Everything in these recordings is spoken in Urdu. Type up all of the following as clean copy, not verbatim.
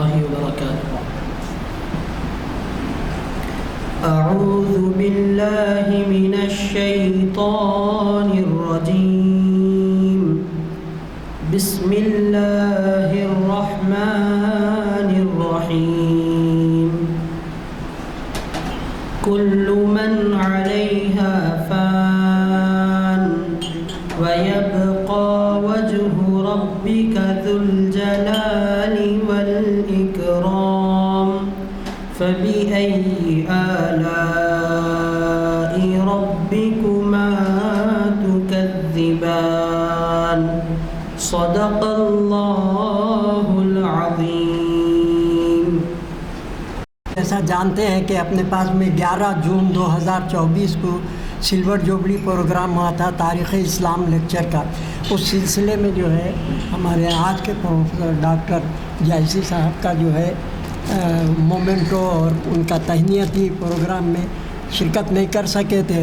وبركاته. أعوذ بالله من الشيطان الرجيم. بسم الله الرحمن الرحيم. كل من عليها فان ويبقى وجه ربك ذو الجلال والإكرام فبأي آلاء ربكما تكذبان. صدق الله العظيم. ایسا جانتے ہیں کہ اپنے پاس میں 11 جون 2024 کو سلور جوبلی پروگرام ہوا تھا تاریخ اسلام لیکچر کا. اس سلسلے میں جو ہے ہمارے آج کے پروفیسر ڈاکٹر جائسی صاحب کا جو ہے مومنٹو اور ان کا تہنیتی پروگرام میں شرکت نہیں کر سکے تھے،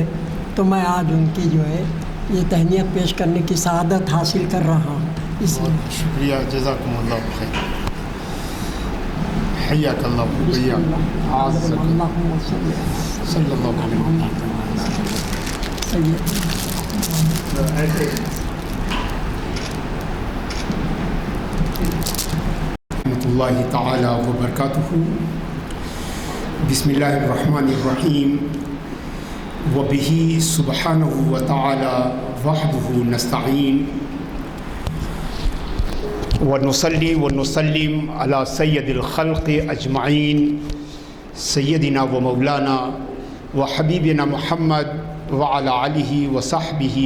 تو میں آج ان کی جو ہے یہ تہنیت پیش کرنے کی سعادت حاصل کر رہا ہوں. اس لیے شکریہ، جزاکم اللہ خیر. حیاک اللہ بھیا. اللہم صلی اللہ علیہ وسلم. رحمۃ اللہ تعالی وبرکاتہ. بسم اللہ الرحمن الرحیم. وبہ سبحانہ وتعالی وحدہ نستعین. ونصلی ونسلم علی سید الخلق اجمعین سیدنا و مولانا و حبیبنا محمد وعلی آلہ وصحبہ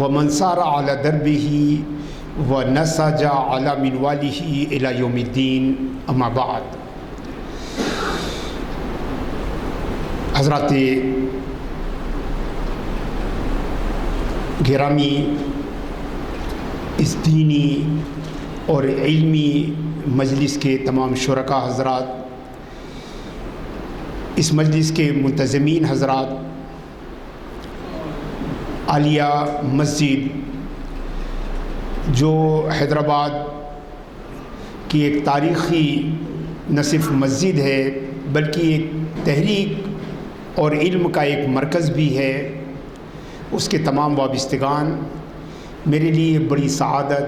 ومن سار علی دربہ ونسج علی منوالہ الی یوم الدین. اما بعد. حضرات گرامی، اس دینی اور علمی مجلس کے تمام شرکاء حضرات، اس مجلس کے منتظمین حضرات، عالیہ مسجد جو حیدرآباد کی ایک تاریخی نہ صرف مسجد ہے بلکہ ایک تحریک اور علم کا ایک مرکز بھی ہے، اس کے تمام وابستگان، میرے لیے بڑی سعادت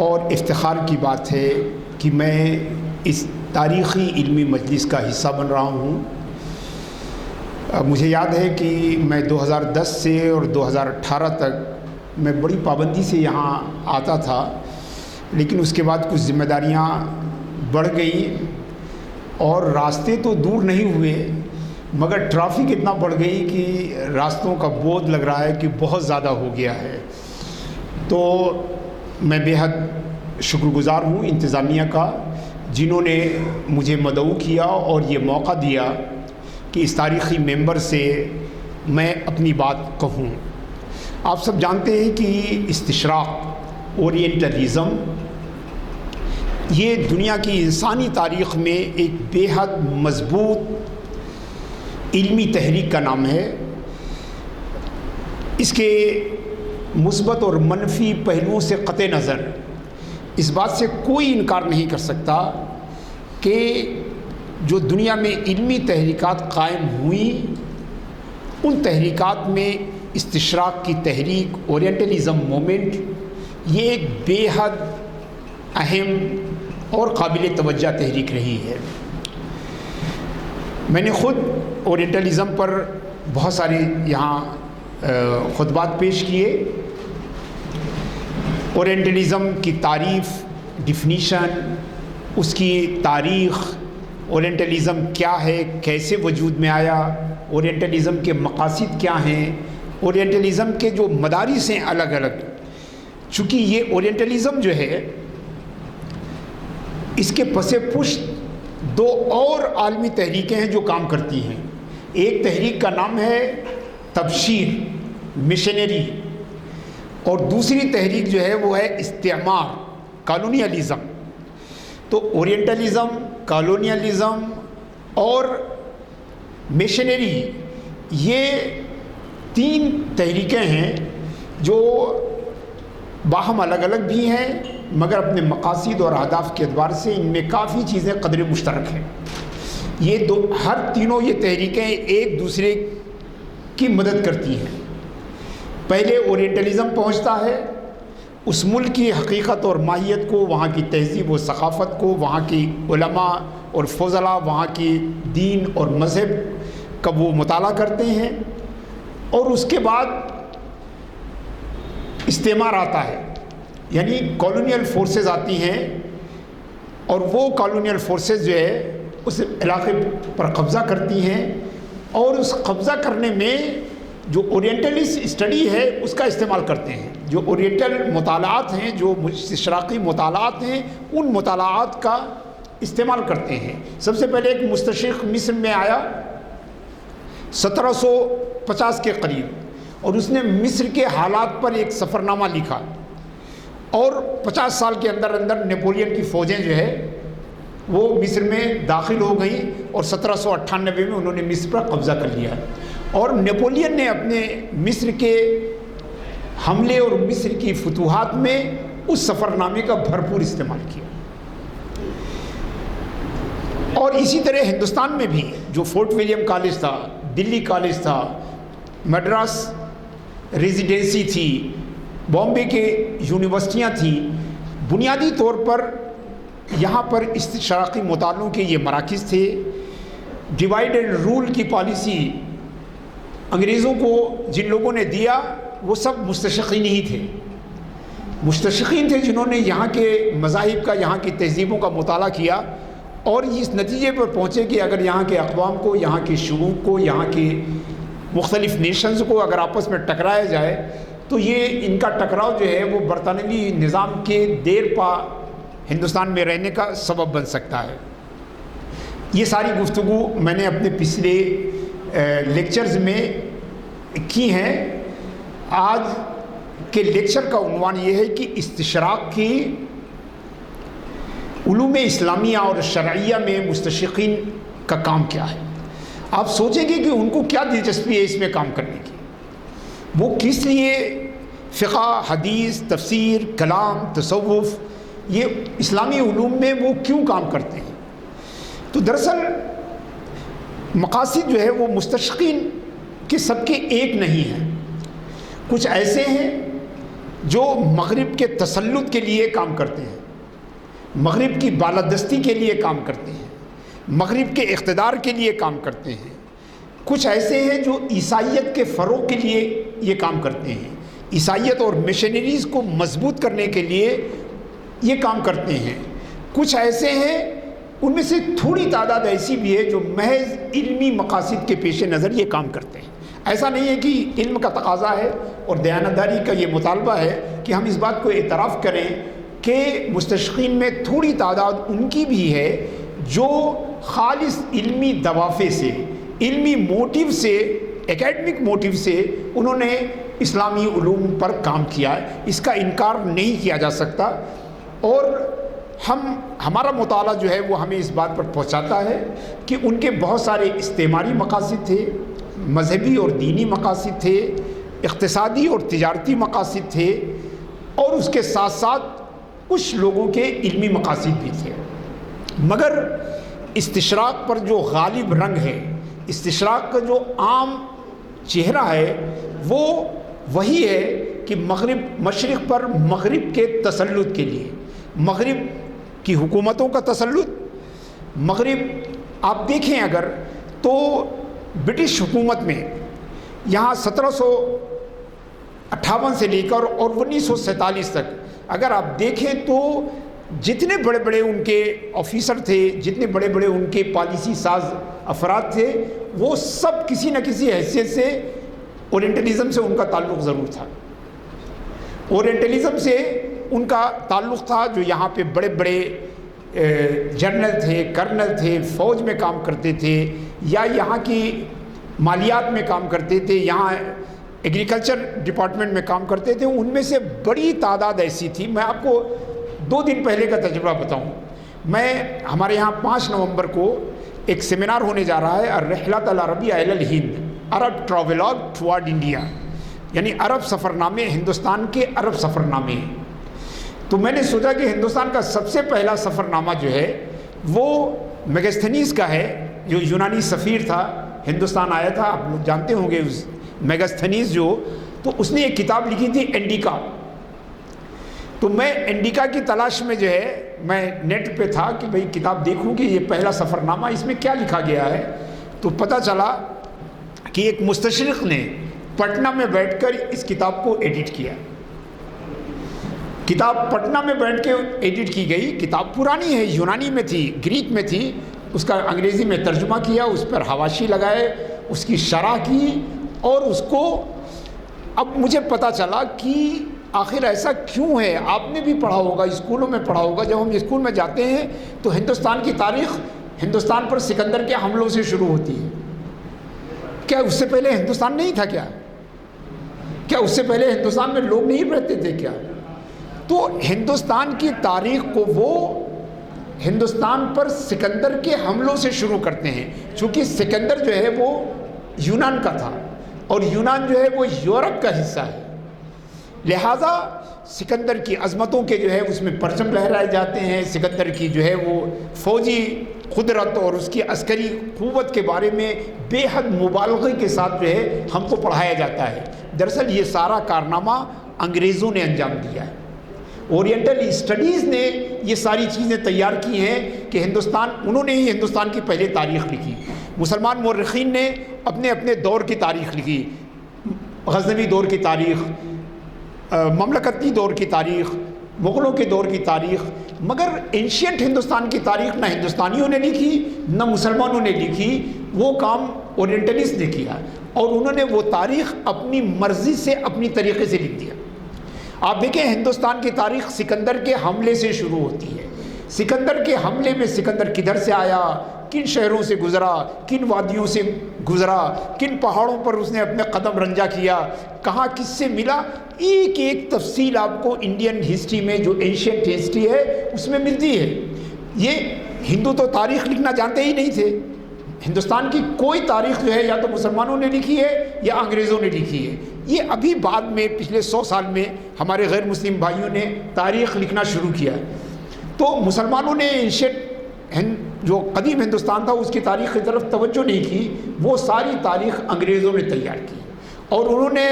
اور افتخار کی بات ہے کہ میں اس تاریخی علمی مجلس کا حصہ بن رہا ہوں. مجھے یاد ہے کہ میں 2010 سے اور 2018 تک میں بڑی پابندی سے یہاں آتا تھا، لیکن اس کے بعد کچھ ذمہ داریاں بڑھ گئی اور راستے تو دور نہیں ہوئے مگر ٹریفک اتنا بڑھ گئی کہ راستوں کا بودھ لگ رہا ہے کہ بہت زیادہ ہو گیا ہے. تو میں بے حد شکر گزار ہوں انتظامیہ کا، جنہوں نے مجھے مدعو کیا اور یہ موقع دیا کہ اس تاریخی ممبر سے میں اپنی بات کہوں. آپ سب جانتے ہیں کہ استشراق، اورینٹلزم، یہ دنیا کی انسانی تاریخ میں ایک بے حد مضبوط علمی تحریک کا نام ہے. اس کے مثبت اور منفی پہلوؤں سے قطع نظر اس بات سے کوئی انکار نہیں کر سکتا کہ جو دنیا میں علمی تحریکات قائم ہوئیں ان تحریکات میں استشراق کی تحریک، اورینٹلزم مومنٹ، یہ ایک بے حد اہم اور قابل توجہ تحریک رہی ہے. میں نے خود اورینٹلزم پر بہت سارے یہاں خطبات پیش کیے. اورینٹلزم کی تعریف، ڈیفینیشن، اس کی تاریخ، اورینٹلزم کیا ہے، کیسے وجود میں آیا، اورینٹلزم کے مقاصد کیا ہیں، اورینٹلزم کے جو مدارس ہیں الگ الگ. چونکہ یہ اورینٹلزم جو ہے اس کے پس پشت دو اور عالمی تحریکیں ہیں جو کام کرتی ہیں. ایک تحریک کا نام ہے تبشیر، مشنری، اور دوسری تحریک جو ہے وہ ہے استعمار، کالونیلزم. تو اورینٹلزم، کالونیلزم اور مشنری، یہ تین تحریکیں ہیں جو باہم الگ الگ بھی ہیں مگر اپنے مقاصد اور اہداف کے اعتبار سے ان میں کافی چیزیں قدر مشترک ہیں. یہ ہر تینوں یہ تحریکیں ایک دوسرے کی مدد کرتی ہیں. پہلے اورینٹلزم پہنچتا ہے اس ملک کی حقیقت اور ماہیت کو، وہاں کی تہذیب و ثقافت کو، وہاں کی علماء اور فضلاء وہاں کی دین اور مذہب کا وہ مطالعہ کرتے ہیں، اور اس کے بعد استعمار آتا ہے، یعنی کالونیل فورسز آتی ہیں، اور وہ کالونیل فورسز جو ہے اس علاقے پر قبضہ کرتی ہیں، اور اس قبضہ کرنے میں جو اورینٹلسٹ اسٹڈی ہے اس کا استعمال کرتے ہیں. جو اورینٹل مطالعات ہیں، جو استشراقی مطالعات ہیں، ان مطالعات کا استعمال کرتے ہیں. سب سے پہلے ایک مستشرق مصر میں آیا 1750 کے قریب، اور اس نے مصر کے حالات پر ایک سفر نامہ لکھا، اور 50 سال کے اندر اندر نیپولین کی فوجیں جو ہے وہ مصر میں داخل ہو گئیں، اور 1798 میں انہوں نے مصر پر قبضہ کر لیا. اور نیپولین نے اپنے مصر کے حملے اور مصر کی فتوحات میں اس سفر نامے کا بھرپور استعمال کیا. اور اسی طرح ہندوستان میں بھی جو فورٹ ولیم کالج تھا، دلی کالج تھا، مدراس ریزیڈنسی تھی، بامبے کے یونیورسٹیاں تھیں، بنیادی طور پر یہاں پر استشراقی مطالعوں کے یہ مراکز تھے. ڈیوائڈ اینڈ رول کی پالیسی انگریزوں کو جن لوگوں نے دیا وہ سب مستشرقین ہی تھے. مستشرقین تھے جنہوں نے یہاں کے مذاہب کا، یہاں کی تہذیبوں کا مطالعہ کیا، اور اس نتیجے پر پہنچے کہ اگر یہاں کے اقوام کو، یہاں کے شعوب کو، یہاں کے مختلف نیشنز کو اگر آپس میں ٹکرایا جائے تو یہ ان کا ٹکراؤ جو ہے وہ برطانوی نظام کے دیر پا ہندوستان میں رہنے کا سبب بن سکتا ہے. یہ ساری گفتگو میں نے اپنے پچھلے لیکچرز میں کی ہیں. آج کے لیکچر کا عنوان یہ ہے کہ استشراق کی علوم اسلامیہ اور شرعیہ میں مستشرقین کا کام کیا ہے. آپ سوچیں گے کہ ان کو کیا دلچسپی ہے اس میں کام کرنے کی، وہ کس لیے فقہ، حدیث، تفسیر، کلام، تصوف، یہ اسلامی علوم میں وہ کیوں کام کرتے ہیں. تو دراصل مقاصد جو ہے وہ مستشرقین کے سب کے ایک نہیں ہیں. کچھ ایسے ہیں جو مغرب کے تسلط کے لیے کام کرتے ہیں، مغرب کی بالادستی کے لیے کام کرتے ہیں، مغرب کے اقتدار کے لیے کام کرتے ہیں. کچھ ایسے ہیں جو عیسائیت کے فروغ کے لیے یہ کام کرتے ہیں، عیسائیت اور مشنریز کو مضبوط کرنے کے لیے یہ کام کرتے ہیں. کچھ ایسے ہیں، ان میں سے تھوڑی تعداد ایسی بھی ہے جو محض علمی مقاصد کے پیش نظر یہ کام کرتے ہیں. ایسا نہیں ہے کہ علم کا تقاضا ہے اور دیانتداری کا یہ مطالبہ ہے کہ ہم اس بات کو اعتراف کریں کہ مستشرقین میں تھوڑی تعداد ان کی بھی ہے جو خالص علمی دوافع سے، علمی موٹیو سے، اکیڈمک موٹیو سے انہوں نے اسلامی علوم پر کام کیا ہے. اس کا انکار نہیں کیا جا سکتا، اور ہمارا مطالعہ جو ہے وہ ہمیں اس بات پر پہنچاتا ہے کہ ان کے بہت سارے استعماری مقاصد تھے، مذہبی اور دینی مقاصد تھے، اقتصادی اور تجارتی مقاصد تھے، اور اس کے ساتھ ساتھ کچھ لوگوں کے علمی مقاصد بھی تھے. مگر استشراق پر جو غالب رنگ ہے، استشراق کا جو عام چہرہ ہے، وہ وہی ہے کہ مشرق پر مغرب کے تسلط کے لیے، مغرب کی حکومتوں کا تسلط. مغرب آپ دیکھیں اگر تو برٹش حکومت میں یہاں 1758 سے لے کر اور 1947 تک اگر آپ دیکھیں تو جتنے بڑے بڑے ان کے آفیسر تھے، جتنے بڑے بڑے ان کے پالیسی ساز افراد تھے، وہ سب کسی نہ کسی حیثیت سے اورینٹلزم سے ان کا تعلق ضرور تھا. اورینٹلزم سے ان کا تعلق تھا، جو یہاں پہ بڑے بڑے جنرل تھے، کرنل تھے، فوج میں کام کرتے تھے، یا یہاں کی مالیات میں کام کرتے تھے، یہاں ایگریکلچر ڈپارٹمنٹ میں کام کرتے تھے. ان میں سے بڑی تعداد ایسی تھی. میں آپ کو 2 دن پہلے کا تجربہ بتاؤں. ہمارے یہاں 5 نومبر کو ایک سیمینار ہونے جا رہا ہے، الرحلۃ العربیہ الی الہند، عرب ٹراویلاگ ٹوارڈ انڈیا، یعنی عرب سفر نامے، ہندوستان کے عرب سفر نامے. تو میں نے سوچا کہ ہندوستان کا سب سے پہلا سفر نامہ جو ہے وہ میگستھنیز کا ہے، جو یونانی سفیر تھا، ہندوستان آیا تھا، آپ لوگ جانتے ہوں گے اس میگستھنیز جو، تو اس نے ایک کتاب لکھی تھی انڈیکا. تو میں انڈیکا کی تلاش میں جو ہے میں نیٹ پہ تھا کہ بھئی کتاب دیکھوں کہ یہ پہلا سفر نامہ اس میں کیا لکھا گیا ہے. تو پتہ چلا کہ ایک مستشرق نے پٹنہ میں بیٹھ کر اس کتاب کو ایڈٹ کیا. کتاب پٹنہ میں بیٹھ کے ایڈٹ کی گئی. کتاب پرانی ہے، یونانی میں تھی، گریک میں تھی، اس کا انگریزی میں ترجمہ کیا، اس پر حواشی لگائے، اس کی شرح کی، اور اس کو اب مجھے پتہ چلا کہ آخر ایسا کیوں ہے. آپ نے بھی پڑھا ہوگا، اسکولوں میں پڑھا ہوگا، جب ہم اسکول میں جاتے ہیں تو ہندوستان کی تاریخ ہندوستان پر سکندر کے حملوں سے شروع ہوتی ہے. کیا اس سے پہلے ہندوستان نہیں تھا؟ کیا اس سے پہلے ہندوستان میں لوگ نہیں رہتے تھے کیا؟ تو ہندوستان کی تاریخ کو وہ ہندوستان پر سکندر کے حملوں سے شروع کرتے ہیں، چونکہ سکندر جو ہے وہ یونان کا تھا اور یونان جو ہے وہ یورپ کا حصہ ہے، لہٰذا سکندر کی عظمتوں کے جو ہے اس میں پرچم لہرائے جاتے ہیں. سکندر کی جو ہے وہ فوجی قدرت اور اس کی عسکری قوت کے بارے میں بے حد مبالغے کے ساتھ جو ہے ہم کو پڑھایا جاتا ہے. دراصل یہ سارا کارنامہ انگریزوں نے انجام دیا ہے. اورینٹل اسٹڈیز نے یہ ساری چیزیں تیار کی ہیں کہ انہوں نے ہی ہندوستان کی پہلے تاریخ لکھی. مسلمان مورخین نے اپنے اپنے دور کی تاریخ لکھی، غزنوی دور کی تاریخ، مملکتی دور کی تاریخ، مغلوں کے دور کی تاریخ، مگر اینشینٹ ہندوستان کی تاریخ نہ ہندوستانیوں نے لکھی نہ مسلمانوں نے لکھی. وہ کام اورینٹلسٹ نے کیا اور انہوں نے وہ تاریخ اپنی مرضی سے اپنی طریقے سے لکھ دیا. آپ دیکھیں ہندوستان کی تاریخ سکندر کے حملے سے شروع ہوتی ہے. سکندر کے حملے میں سکندر کدھر سے آیا، کن شہروں سے گزرا، کن وادیوں سے گزرا، کن پہاڑوں پر اس نے اپنے قدم رنجا کیا، کہاں کس سے ملا، ایک ایک تفصیل آپ کو انڈین ہسٹری میں جو اینشینٹ ہسٹری ہے اس میں ملتی ہے. یہ ہندو تو تاریخ لکھنا جانتے ہی نہیں تھے. ہندوستان کی کوئی تاریخ جو ہے یا تو مسلمانوں نے لکھی ہے یا انگریزوں نے لکھی ہے. یہ ابھی بعد میں پچھلے 100 سال میں ہمارے غیر مسلم بھائیوں نے تاریخ لکھنا شروع کیا. تو مسلمانوں نے جو قدیم ہندوستان تھا اس کی تاریخ کی طرف توجہ نہیں کی، وہ ساری تاریخ انگریزوں نے تیار کی اور انہوں نے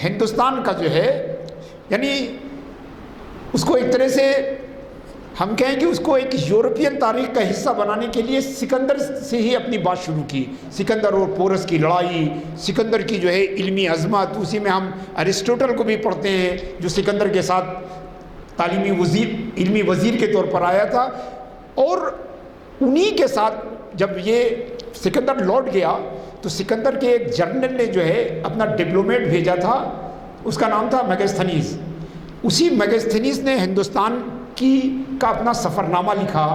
ہندوستان کا جو ہے یعنی اس کو ایک طرح سے ہم کہیں کہ اس کو ایک یورپین تاریخ کا حصہ بنانے کے لیے سکندر سے ہی اپنی بات شروع کی. سکندر اور پورس کی لڑائی، سکندر کی جو ہے علمی عظمت، اسی میں ہم ارسطوٹل کو بھی پڑھتے ہیں جو سکندر کے ساتھ علمی وزیر کے طور پر آیا تھا. اور انہی کے ساتھ جب یہ سکندر لوٹ گیا تو سکندر کے ایک جرنل نے جو ہے اپنا ڈپلومیٹ بھیجا تھا، اس کا نام تھا میگستھنیز. اسی میگستھنیز نے ہندوستان کا اپنا سفر نامہ لکھا،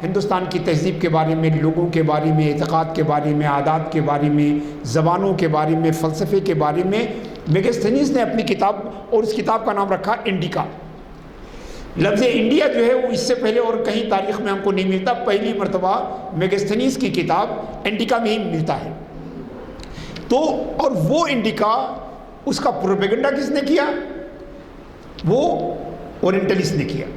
ہندوستان کی تہذیب کے بارے میں، لوگوں کے بارے میں، اعتقاد کے بارے میں، عادات کے بارے میں، زبانوں کے بارے میں، فلسفے کے بارے میں. میگستھنیز نے اپنی کتاب، اور اس کتاب کا نام رکھا انڈیکا. لفظ انڈیا جو ہے وہ اس سے پہلے اور کہیں تاریخ میں ہم کو نہیں ملتا، پہلی مرتبہ میگستھنیز کی کتاب انڈیکا میں ہی ملتا ہے. تو اور وہ انڈیکا، اس کا پروپیگنڈا کس نے کیا؟ وہ اورینٹلسٹ نے کیا.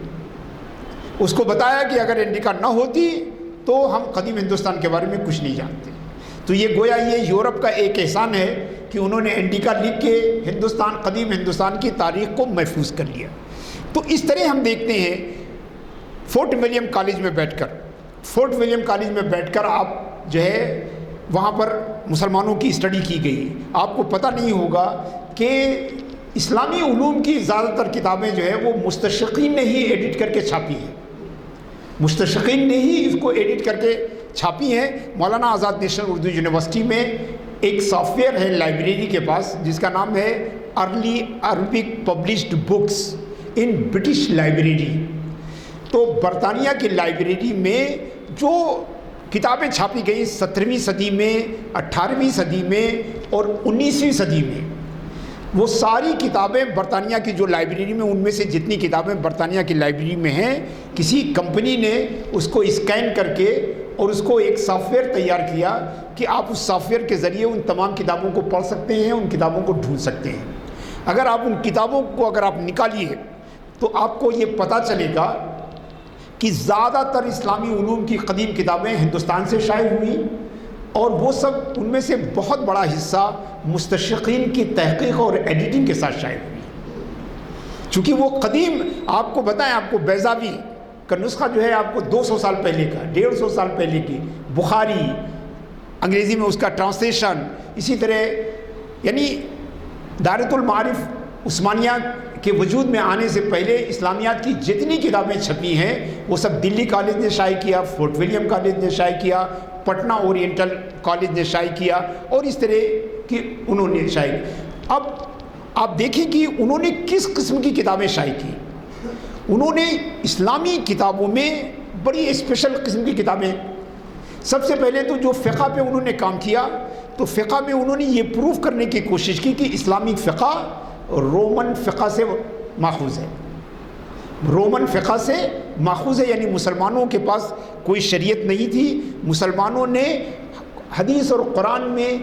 اس کو بتایا کہ اگر انڈیکا نہ ہوتی تو ہم قدیم ہندوستان کے بارے میں کچھ نہیں جانتے. تو یہ گویا یہ یورپ کا ایک احسان ہے کہ انہوں نے انڈیکا لکھ کے قدیم ہندوستان کی تاریخ کو محفوظ کر لیا. تو اس طرح ہم دیکھتے ہیں فورٹ ولیم کالج میں بیٹھ کر آپ جو ہے وہاں پر مسلمانوں کی اسٹڈی کی گئی. آپ کو پتہ نہیں ہوگا کہ اسلامی علوم کی زیادہ تر کتابیں جو ہے وہ مستشرقین نے ہی ایڈٹ کر کے چھاپی ہیں. مستشرقین نے ہی اس کو ایڈٹ کر کے چھاپی ہیں. مولانا آزاد نیشنل اردو یونیورسٹی میں ایک سافٹ ویئر ہے لائبریری کے پاس جس کا نام ہے ارلی عربک پبلشڈ بکس ان برٹش لائبریری. تو برطانیہ کی لائبریری میں جو کتابیں چھاپی گئی 17ویں صدی میں، 18ویں صدی میں اور 19ویں صدی میں، وہ ساری کتابیں برطانیہ کی جو لائبریری میں، ان میں سے جتنی کتابیں برطانیہ کی لائبریری میں ہیں، کسی کمپنی نے اس کو اسکین کر کے اور اس کو ایک سافٹ ویئر تیار کیا کہ آپ اس سافٹ ویئر کے ذریعے ان تمام کتابوں کو پڑھ سکتے ہیں، ان کتابوں کو ڈھونڈ سکتے ہیں. اگر آپ ان کتابوں کو آپ نکالیے تو آپ کو یہ پتہ چلے گا کہ زیادہ تر اسلامی علوم کی قدیم کتابیں ہندوستان سے شائع ہوئی، اور وہ سب ان میں سے بہت بڑا حصہ مستشرقین کی تحقیق اور ایڈیٹنگ کے ساتھ شائع ہوئی، چونکہ وہ قدیم، آپ کو بتائیں، آپ کو بیضاوی کا نسخہ جو ہے آپ کو 200 سال پہلے کا، 150 سال پہلے کی، بخاری انگریزی میں اس کا ٹرانسلیشن، اسی طرح یعنی دائرۃ المعارف عثمانیہ کے وجود میں آنے سے پہلے اسلامیات کی جتنی کتابیں چھپی ہیں وہ سب دلی کالج نے شائع کیا، فورٹ ولیم کالج نے شائع کیا، پٹنہ اورینٹل کالج نے شائع کیا، اور اس طرح کی انہوں نے شائع کیا۔ اب آپ دیکھیں کہ انہوں نے کس قسم کی کتابیں شائع کی۔ انہوں نے اسلامی کتابوں میں بڑی اسپیشل قسم کی کتابیں، سب سے پہلے تو جو فقہ پہ انہوں نے کام کیا، تو فقہ میں انہوں نے یہ پروف کرنے کی کوشش کی کہ اسلامی فقہ رومن فقہ سے ماخوذ ہے، رومن فقہ سے ماخوذ ہے، یعنی مسلمانوں کے پاس کوئی شریعت نہیں تھی، مسلمانوں نے حدیث اور قرآن میں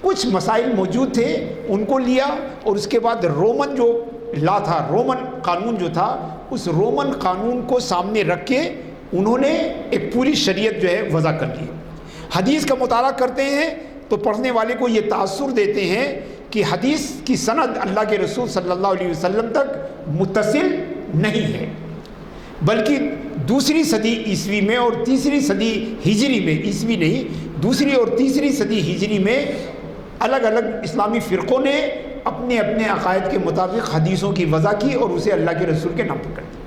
کچھ مسائل موجود تھے ان کو لیا، اور اس کے بعد رومن جو لا تھا، رومن قانون جو تھا، اس رومن قانون کو سامنے رکھ کے انہوں نے ایک پوری شریعت جو ہے وضع کر لی۔ حدیث کا مطالعہ کرتے ہیں تو پڑھنے والے کو یہ تاثر دیتے ہیں کہ حدیث کی سند اللہ کے رسول صلی اللہ علیہ وسلم تک متصل نہیں ہے، بلکہ دوسری صدی عیسوی میں اور تیسری صدی ہجری میں، عیسوی نہیں، دوسری اور تیسری صدی ہجری میں الگ الگ اسلامی فرقوں نے اپنے اپنے عقائد کے مطابق حدیثوں کی وضع کی اور اسے اللہ کے رسول کے نام پر کر دیا۔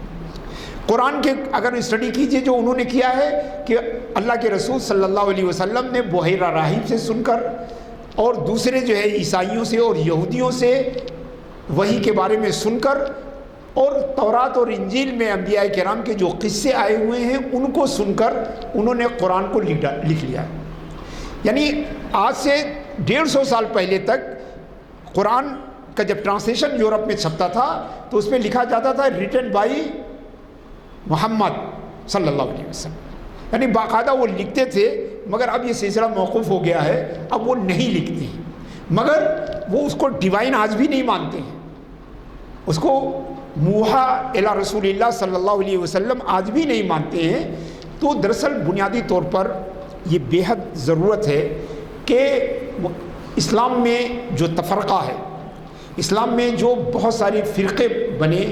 قرآن کے اگر اسٹڈی کیجئے جو انہوں نے کیا ہے کہ اللہ کے رسول صلی اللہ علیہ وسلم نے بحیرہ راہب سے سن کر اور دوسرے جو ہے عیسائیوں سے اور یہودیوں سے وحی کے بارے میں سن کر، اور تورات اور انجیل میں انبیاء کرام کے جو قصے آئے ہوئے ہیں ان کو سن کر انہوں نے قرآن کو لکھ لیا۔ یعنی آج سے 150 سال پہلے تک قرآن کا جب ٹرانسلیشن یورپ میں چھپتا تھا تو اس میں لکھا جاتا تھا ریٹن بائی محمد صلی اللہ علیہ وسلم، یعنی باقاعدہ وہ لکھتے تھے، مگر اب یہ سلسلہ موقوف ہو گیا ہے، اب وہ نہیں لکھتے ہیں، مگر وہ اس کو ڈیوائن آج بھی نہیں مانتے ہیں، اس کو موحا الی رسول اللہ صلی اللہ علیہ وسلم آج بھی نہیں مانتے ہیں۔ تو دراصل بنیادی طور پر یہ بے حد ضرورت ہے کہ اسلام میں جو تفرقہ ہے، اسلام میں جو بہت سارے فرقے بنے،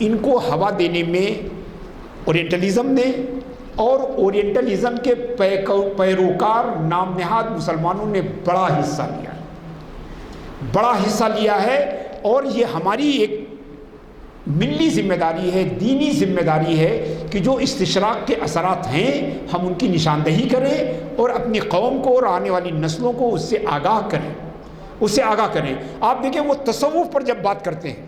ان کو ہوا دینے میں اورینٹلزم نے اور اورینٹلزم کے پیروکار نام نہاد مسلمانوں نے بڑا حصہ لیا ہے، اور یہ ہماری ایک ملی ذمہ داری ہے، دینی ذمہ داری ہے کہ جو استشراق کے اثرات ہیں ہم ان کی نشاندہی کریں اور اپنی قوم کو اور آنے والی نسلوں کو اس سے آگاہ کریں۔ آپ دیکھیں وہ تصوف پر جب بات کرتے ہیں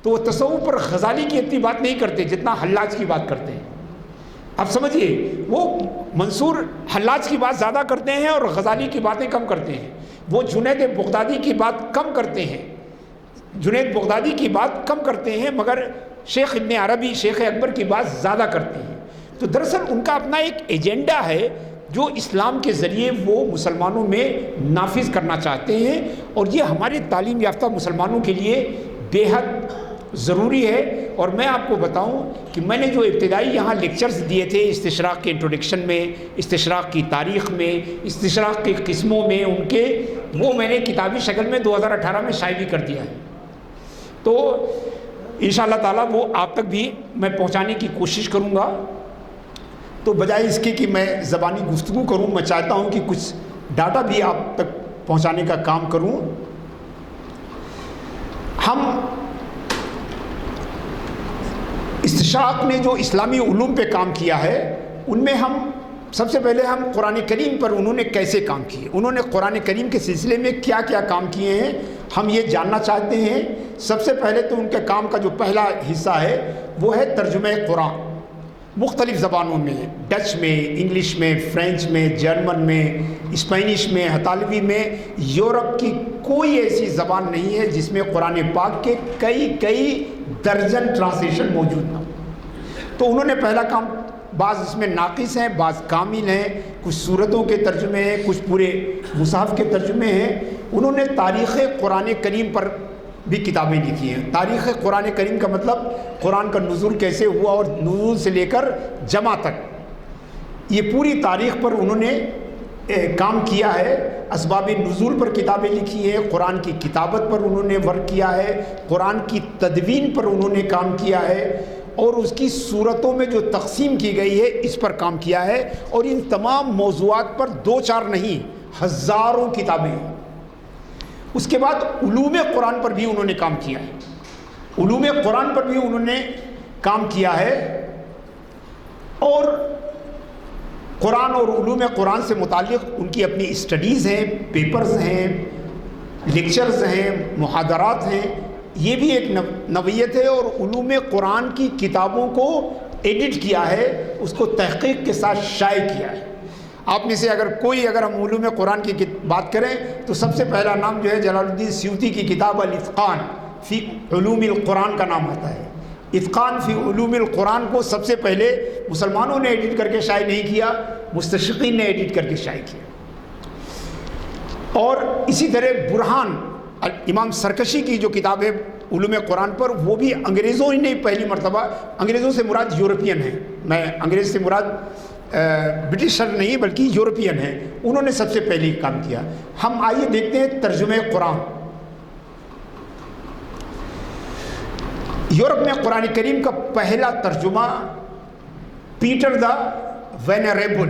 تو وہ تصوف پر غزالی کی اتنی بات نہیں کرتے جتنا حلاج کی بات کرتے ہیں۔ آپ سمجھئے، وہ منصور حلاج کی بات زیادہ کرتے ہیں اور غزالی کی باتیں کم کرتے ہیں، وہ جنید بغدادی کی بات کم کرتے ہیں، مگر شیخ ابن عربی، شیخ اکبر کی بات زیادہ کرتے ہیں۔ تو دراصل ان کا اپنا ایک ایجنڈا ہے جو اسلام کے ذریعے وہ مسلمانوں میں نافذ کرنا چاہتے ہیں، اور یہ ہمارے تعلیم یافتہ مسلمانوں کے لیے بے حد ضروری ہے۔ اور میں آپ کو بتاؤں کہ میں نے جو ابتدائی یہاں لیکچرز دیے تھے استشراق کے انٹروڈکشن میں، استشراق کی تاریخ میں، استشراق کی قسموں میں، ان کے وہ میں نے کتابی شکل میں 2018 میں شائع بھی کر دیا ہے، تو انشاءاللہ تعالیٰ وہ آپ تک بھی میں پہنچانے کی کوشش کروں گا۔ تو بجائے اس کے کہ میں زبانی گفتگو کروں، میں چاہتا ہوں کہ کچھ ڈاٹا بھی آپ تک پہنچانے کا کام کروں۔ ہم استشراق نے جو اسلامی علوم پہ کام کیا ہے ان میں ہم سب سے پہلے ہم قرآن کریم پر انہوں نے کیسے کام کیے، انہوں نے قرآن کریم کے سلسلے میں کیا کیا کام کیے ہیں ہم یہ جاننا چاہتے ہیں۔ سب سے پہلے تو ان کے کام کا جو پہلا حصہ ہے وہ ہے ترجمہ قرآن، مختلف زبانوں میں، ڈچ میں، انگلش میں، فرینچ میں، جرمن میں، اسپینش میں، ہتالوی میں، یورپ کی کوئی ایسی زبان نہیں ہے جس میں قرآن پاک کے کئی درجن ٹرانسلیشن موجود نہ ہو۔ تو انہوں نے پہلا کام، بعض اس میں ناقص ہیں، بعض کامل ہیں، کچھ سورتوں کے ترجمے ہیں، کچھ پورے مصحف کے ترجمے ہیں۔ انہوں نے تاریخ قرآن کریم پر بھی کتابیں لکھی ہیں۔ تاریخ قرآن کریم کا مطلب قرآن کا نزول کیسے ہوا اور نزول سے لے کر جمع تک یہ پوری تاریخ پر انہوں نے کام کیا ہے۔ اسباب نزول پر کتابیں لکھی ہیں، قرآن کی کتابت پر انہوں نے ورک کیا ہے، قرآن کی تدوین پر انہوں نے کام کیا ہے، اور اس کی صورتوں میں جو تقسیم کی گئی ہے اس پر کام کیا ہے۔ اور ان تمام موضوعات پر 2-4 نہیں، ہزاروں کتابیں ہیں۔ اس کے بعد علوم قرآن پر بھی انہوں نے کام کیا ہے، علوم قرآن پر بھی انہوں نے کام کیا ہے، اور قرآن اور علوم قرآن سے متعلق ان کی اپنی اسٹڈیز ہیں، پیپرز ہیں، لیکچرز ہیں، محاضرات ہیں۔ یہ بھی ایک نوعیت ہے، اور علوم قرآن کی کتابوں کو ایڈٹ کیا ہے، اس کو تحقیق کے ساتھ شائع کیا ہے۔ آپ میں سے اگر ہم علوم قرآن کی بات کریں تو سب سے پہلا نام جو ہے جلال الدین سیوطی کی کتاب الاتقان فی علوم القرآن کا نام آتا ہے۔ اتقان فی علوم القرآن کو سب سے پہلے مسلمانوں نے ایڈٹ کر کے شائع نہیں کیا، مستشرقین نے ایڈٹ کر کے شائع کیا۔ اور اسی طرح برہان امام سرکشی کی جو کتاب ہے علوم قرآن پر، وہ بھی انگریزوں نے پہلی مرتبہ، انگریزوں سے مراد یورپین ہیں، میں انگریز سے مراد برٹشر نہیں بلکہ یورپین ہیں، انہوں نے سب سے پہلے کام کیا۔ ہم آئیے دیکھتے ہیں ترجمہ قرآن۔ یورپ میں قرآن کریم کا پہلا ترجمہ پیٹر دا وینریبل،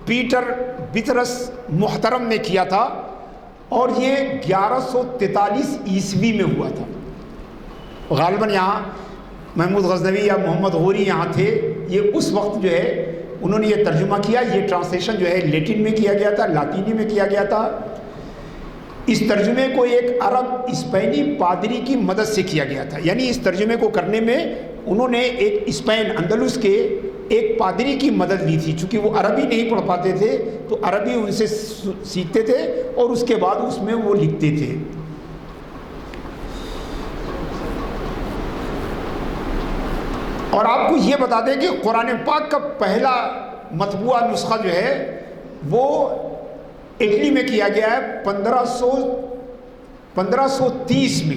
پیٹر بطرس محترم نے کیا تھا، اور یہ 1143 عیسوی میں ہوا تھا۔ غالباً یہاں محمود غزنوی یا محمد غوری یہاں تھے، یہ اس وقت جو ہے انہوں نے یہ ترجمہ کیا۔ یہ ٹرانسلیشن جو ہے لیٹن میں کیا گیا تھا، لاطینی میں کیا گیا تھا۔ اس ترجمے کو ایک عرب اسپینی پادری کی مدد سے کیا گیا تھا، یعنی اس ترجمے کو کرنے میں انہوں نے ایک اسپین اندلس کے ایک پادری کی مدد لی تھی، چونکہ وہ عربی نہیں پڑھ پاتے تھے تو عربی ان سے سیکھتے تھے اور اس کے بعد اس میں وہ لکھتے تھے۔ اور آپ کو یہ بتا دیں کہ قرآن پاک کا پہلا مطبوعہ نسخہ جو ہے وہ اٹلی میں کیا گیا ہے 1530 میں۔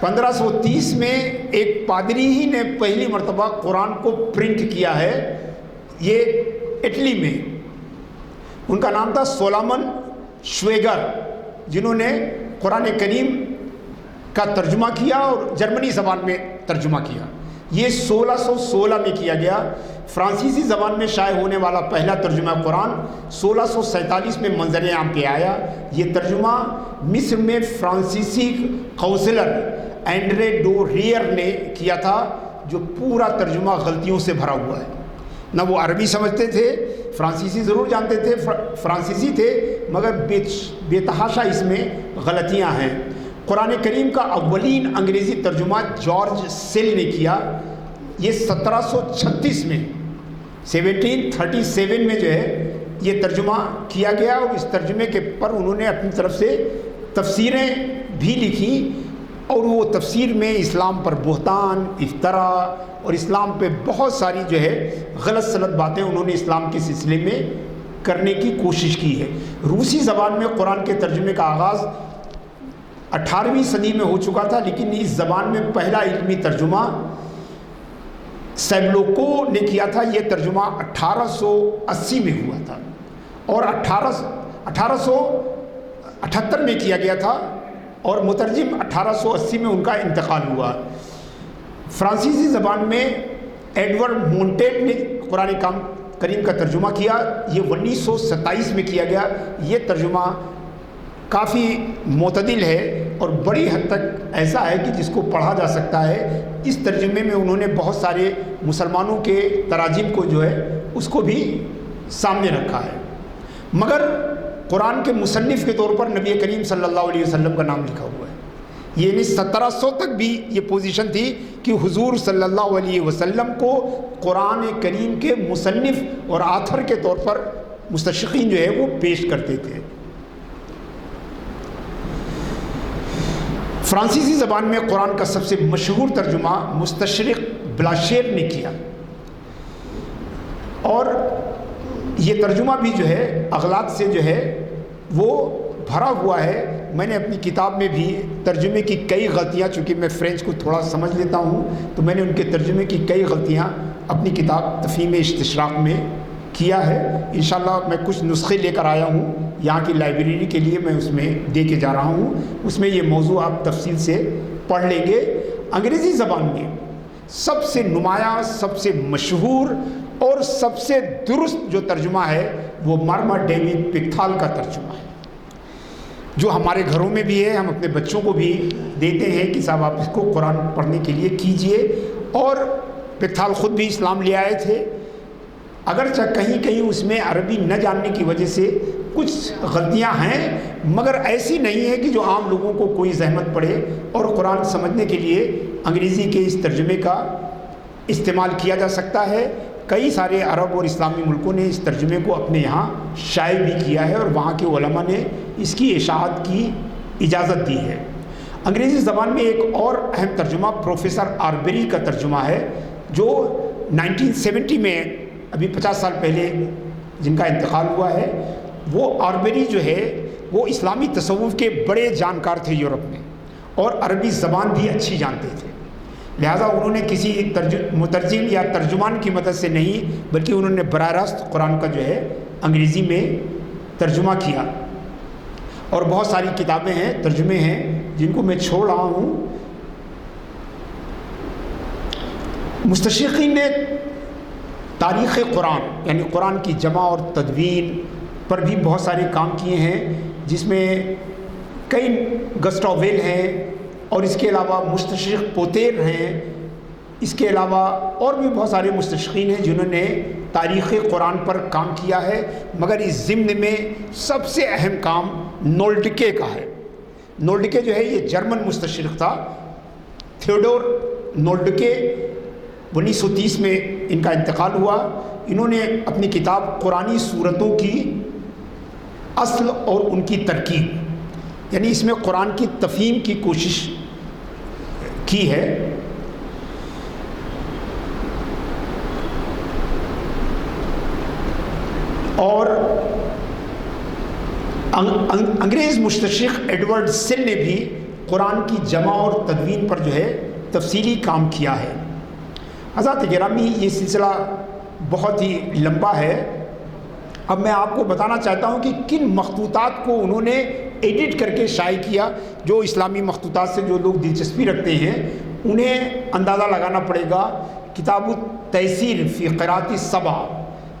1530 میں ایک پادری ہی نے پہلی مرتبہ قرآن کو پرنٹ کیا ہے، یہ اٹلی میں۔ ان کا نام تھا سولامن شویگر، جنہوں نے قرآن کریم کا ترجمہ کیا اور جرمنی زبان میں ترجمہ کیا۔ یہ 1616 میں کیا گیا۔ فرانسیسی زبان میں شائع ہونے والا پہلا ترجمہ قرآن 1647 میں منظر عام پہ آیا۔ یہ ترجمہ مصر میں فرانسیسی کونسلر اینڈرے ڈو ریئر نے کیا تھا، جو پورا ترجمہ غلطیوں سے بھرا ہوا ہے۔ نہ وہ عربی سمجھتے تھے، فرانسیسی ضرور جانتے تھے، فرانسیسی تھے، مگر بے تحاشا اس میں غلطیاں ہیں۔ قرآن کریم کا اولین انگریزی ترجمہ جارج سیل نے کیا، یہ 1736 میں 1737 میں جو ہے یہ ترجمہ کیا گیا، اور اس ترجمے کے پر انہوں نے اپنی طرف سے تفسیریں بھی لکھی، اور وہ تفسیر میں اسلام پر بہتان، افطرا اور اسلام پہ بہت ساری جو ہے غلط سلط باتیں انہوں نے اسلام کے سلسلے میں کرنے کی کوشش کی ہے۔ روسی زبان میں قرآن کے ترجمے کا آغاز 18ویں صدی میں ہو چکا تھا، لیکن اس زبان میں پہلا علمی ترجمہ سیبلوکو نے کیا تھا۔ یہ ترجمہ 1880 میں ہوا تھا، اور 1878 میں کیا گیا تھا، اور مترجم 1880 میں ان کا انتقال ہوا۔ فرانسیسی زبان میں ایڈورڈ مونٹیٹ نے قرآن کریم کا ترجمہ کیا، یہ 1927 میں کیا گیا۔ یہ ترجمہ کافی معتدل ہے اور بڑی حد تک ایسا ہے کہ جس کو پڑھا جا سکتا ہے۔ اس ترجمے میں انہوں نے بہت سارے مسلمانوں کے تراجم کو جو ہے اس کو بھی سامنے رکھا ہے، مگر قرآن کے مصنف کے طور پر نبی کریم صلی اللہ علیہ وسلم کا نام لکھا ہوا ہے۔ یعنی 1700 تک بھی یہ پوزیشن تھی کہ حضور صلی اللہ علیہ وسلم کو قرآن کریم کے مصنف اور آتھر کے طور پر مستشرقین جو ہے وہ پیش کرتے تھے۔ فرانسیسی زبان میں قرآن کا سب سے مشہور ترجمہ مستشرق بلاشیر نے کیا، اور یہ ترجمہ بھی جو ہے اغلاط سے جو ہے وہ بھرا ہوا ہے، میں نے اپنی کتاب میں بھی ترجمے کی کئی غلطیاں، چونکہ میں فرینچ کو تھوڑا سمجھ لیتا ہوں، تو میں نے ان کے ترجمے کی کئی غلطیاں اپنی کتاب تفہیم استشراق میں کیا ہے۔ انشاءاللہ میں کچھ نسخے لے کر آیا ہوں یہاں کی لائبریری کے لیے، میں اس میں دے کے جا رہا ہوں، اس میں یہ موضوع آپ تفصیل سے پڑھ لیں گے۔ انگریزی زبان میں سب سے نمایاں، سب سے مشہور اور سب سے درست جو ترجمہ ہے وہ مارما ڈیوڈ پکتھال کا ترجمہ ہے، جو ہمارے گھروں میں بھی ہے، ہم اپنے بچوں کو بھی دیتے ہیں کہ صاحب آپ اس کو قرآن پڑھنے کے لیے کیجئے۔ اور پکتھال خود بھی اسلام لے آئے تھے، اگرچہ کہیں کہیں اس میں عربی نہ جاننے کی وجہ سے کچھ غلطیاں ہیں، مگر ایسی نہیں ہے کہ جو عام لوگوں کو کوئی زحمت پڑے، اور قرآن سمجھنے کے لیے انگریزی کے اس ترجمے کا استعمال کیا جا سکتا ہے۔ کئی سارے عرب اور اسلامی ملکوں نے اس ترجمے کو اپنے یہاں شائع بھی کیا ہے، اور وہاں کے علماء نے اس کی اشاعت کی اجازت دی ہے۔ انگریزی زبان میں ایک اور اہم ترجمہ پروفیسر آربری کا ترجمہ ہے، جو 1970 میں، ابھی 50 سال پہلے جن کا انتقال ہوا ہے۔ وہ آربری جو ہے وہ اسلامی تصوف کے بڑے جانکار تھے یورپ میں، اور عربی زبان بھی اچھی جانتے تھے، لہٰذا انہوں نے کسی مترجم یا ترجمان کی مدد سے نہیں، بلکہ انہوں نے براہ راست قرآن کا جو ہے انگریزی میں ترجمہ کیا، اور بہت ساری کتابیں ہیں، ترجمے ہیں جن کو میں چھوڑ رہا ہوں۔ مستشرقین نے تاریخ قرآن یعنی قرآن کی جمع اور تدوین پر بھی بہت سارے کام کیے ہیں، جس میں کئی گسٹاویل ہیں، اور اس کے علاوہ مستشرق پوتیر ہیں، اس کے علاوہ اور بھی بہت سارے مستشرقین ہیں جنہوں نے تاریخ قرآن پر کام کیا ہے، مگر اس ضمن میں سب سے اہم کام نولڈکے کا ہے۔ نولڈکے جو ہے یہ جرمن مستشرق تھا، تھیوڈور نولڈکے، 1930 میں ان کا انتقال ہوا۔ انہوں نے اپنی کتاب قرآنی صورتوں کی اصل اور ان کی ترکیب، یعنی اس میں قرآن کی تفہیم کی کوشش کی ہے۔ اور انگریز مستشرق ایڈورڈ سل نے بھی قرآن کی جمع اور تدوین پر جو ہے تفصیلی کام کیا ہے۔ حضرات گرامی، یہ سلسلہ بہت ہی لمبا ہے۔ اب میں آپ کو بتانا چاہتا ہوں کہ کن مخطوطات کو انہوں نے ایڈٹ کر کے شائع کیا۔ جو اسلامی مخطوطات سے جو لوگ دلچسپی رکھتے ہیں انہیں اندازہ لگانا پڑے گا۔ کتاب التیسیر فی قراءۃ السبع